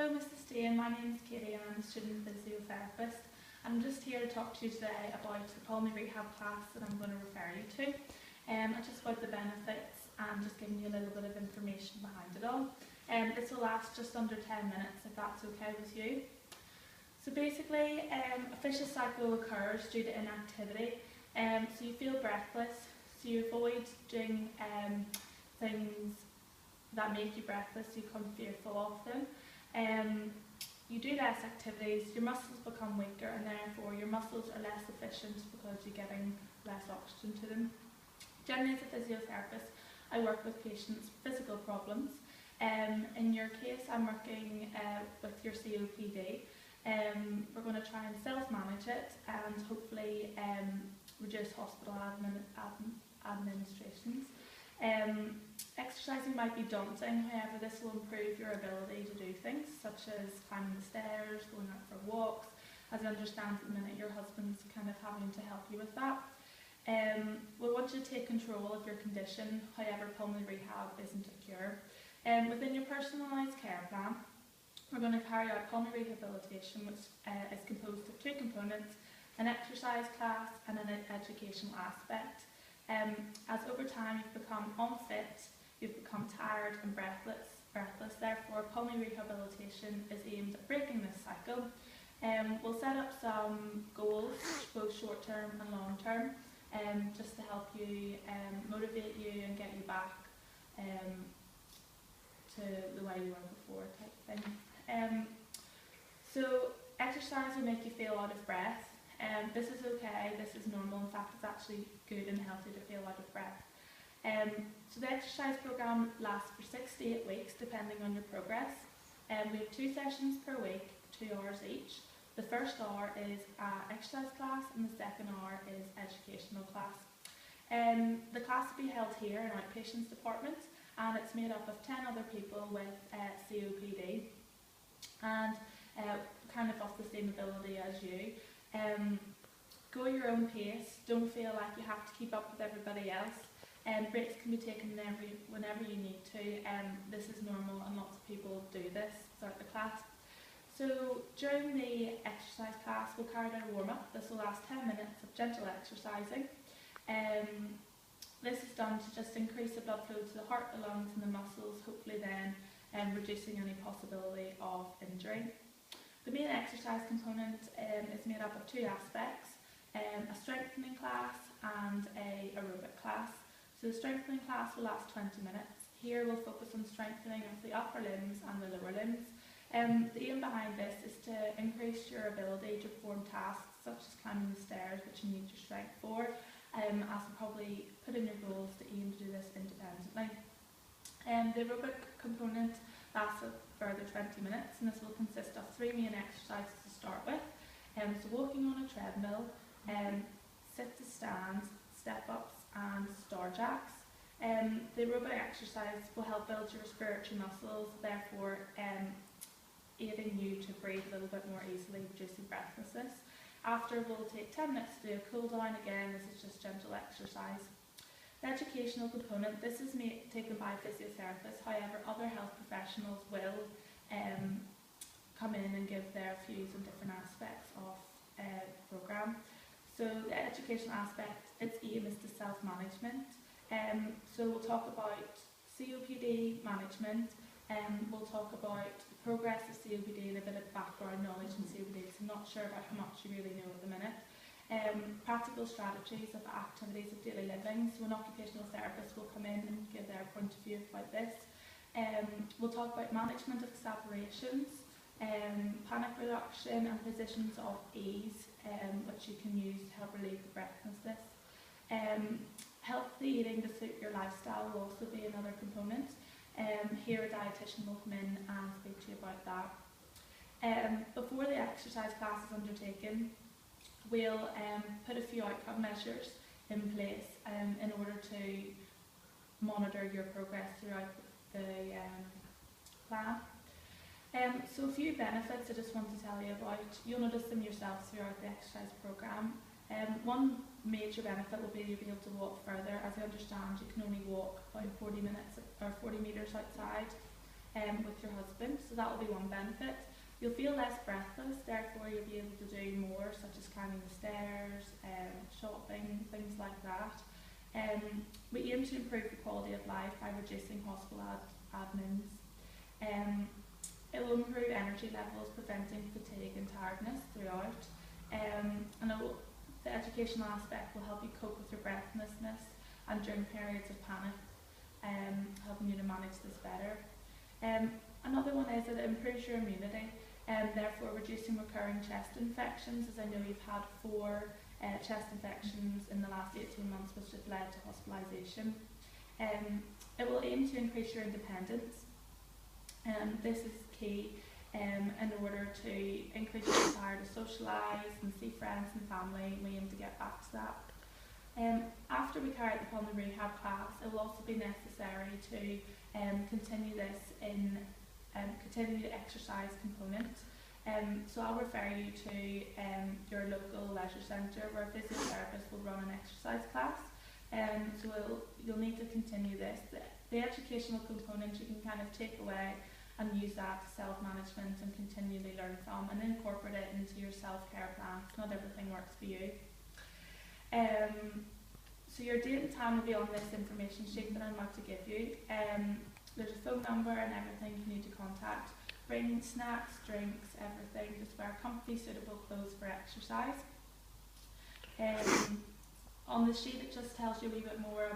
Hello Mrs. Steen, my name is Katie and I'm a student physiotherapist. I'm just here to talk to you today about the pulmonary rehab class that I'm going to refer you to. Just about the benefits and just giving you a little bit of information behind it all. This will last just under 10 minutes if that's okay with you. So basically, a vicious cycle occurs due to inactivity. So you feel breathless, so you avoid doing things that make you breathless, you become fearful of them. You do less activities, your muscles become weaker, and therefore your muscles are less efficient because you're getting less oxygen to them. Generally, as a physiotherapist, I work with patients with physical problems. In your case, I'm working with your COPD. We're going to try and self-manage it and hopefully reduce hospital administrations. Exercising might be daunting, however this will improve your ability to do things such as climbing the stairs, going out for walks. As I understand at the minute your husband's kind of having to help you with that. We want you to take control of your condition, however pulmonary rehab isn't a cure. Within your personalised care plan, we're going to carry out pulmonary rehabilitation, which is composed of two components, an exercise class and an educational aspect. As over time you've become unfit, you've become tired and breathless, therefore pulmonary rehabilitation is aimed at breaking this cycle. We'll set up some goals, both short term and long term, just to help you, motivate you and get you back to the way you were before type thing. So exercise will make you feel out of breath. This is okay, this is normal, in fact it's actually good and healthy to feel out of breath. So the exercise programme lasts for 6 to 8 weeks depending on your progress. We have 2 sessions per week, 2 hours each. The first hour is exercise class and the second hour is educational class. The class will be held here in outpatients department and it's made up of 10 other people with COPD and kind of the same ability as you. Go at your own pace, don't feel like you have to keep up with everybody else. Breaks can be taken whenever you need to. This is normal and lots of people do this throughout the class. So during the exercise class we'll carry out a warm-up. This will last 10 minutes of gentle exercising. This is done to just increase the blood flow to the heart, the lungs and the muscles, hopefully then reducing any possibility of injury. The main exercise component is made up of 2 aspects, a strengthening class and an aerobic class. So the strengthening class will last 20 minutes. Here we'll focus on strengthening of the upper limbs and the lower limbs. The aim behind this is to increase your ability to perform tasks such as climbing the stairs, which you need your strength for, as you'll probably put in your goals to aim to do this independently. The aerobic component lasts a further 20 minutes and this will consist of 3 main exercises to start with. So walking on a treadmill, sit to stands, step ups and star jacks. The aerobic exercise will help build your respiratory muscles, therefore aiding you to breathe a little bit more easily, reducing breathlessness. After we'll take 10 minutes to do a cool down again, this is just gentle exercise. The educational component, this is taken by physiotherapists, however other health professionals will come in and give their views on different aspects of the programme. So the educational aspect, its aim is to self-management. So we'll talk about COPD management, we'll talk about the progress of COPD and a bit of background knowledge in COPD, because I'm not sure about how much you really know at the minute. Practical strategies of activities of daily living, so an occupational therapist will come in and give their point of view about this. We'll talk about management of separations, panic reduction and positions of ease, which you can use to help relieve the breathlessness. Healthy eating to suit your lifestyle will also be another component. Here a dietitian will come in and speak to you about that. Before the exercise class is undertaken, we'll put a few outcome measures in place in order to monitor your progress throughout the plan. So a few benefits I just want to tell you about. You'll notice them yourselves throughout the exercise programme. One major benefit will be you'll be able to walk further. As I understand, you can only walk about 40 metres outside. with your husband, so that will be one benefit. You'll feel less breathless, therefore you'll be able to do more, such as climbing the stairs, shopping, things like that. We aim to improve the quality of life by reducing hospital admins. It will improve energy levels, preventing fatigue and tiredness throughout. And the educational aspect will help you cope with your breathlessness and during periods of panic, helping you to manage this better. Another one is that it improves your immunity, and therefore reducing recurring chest infections, as I know you've had 4 chest infections in the last 18 months, which have led to hospitalisation. It will aim to increase your independence. This is key in order to increase your desire to socialise and see friends and family, and we aim to get back to that. After we carry out the rehab class, it will also be necessary to continue this in continue the exercise component. So I'll refer you to your local leisure centre where a physiotherapist will run an exercise class. So you'll need to continue this. The educational component you can kind of take away and use that to self-management and continually learn from, and incorporate it into your self-care plan. Not everything works for you. So your date and time will be on this information sheet that I'm about to give you. There's a phone number and everything you need to contact. Bring snacks, drinks, everything. Just wear comfy, suitable clothes for exercise. On the sheet it just tells you a wee bit more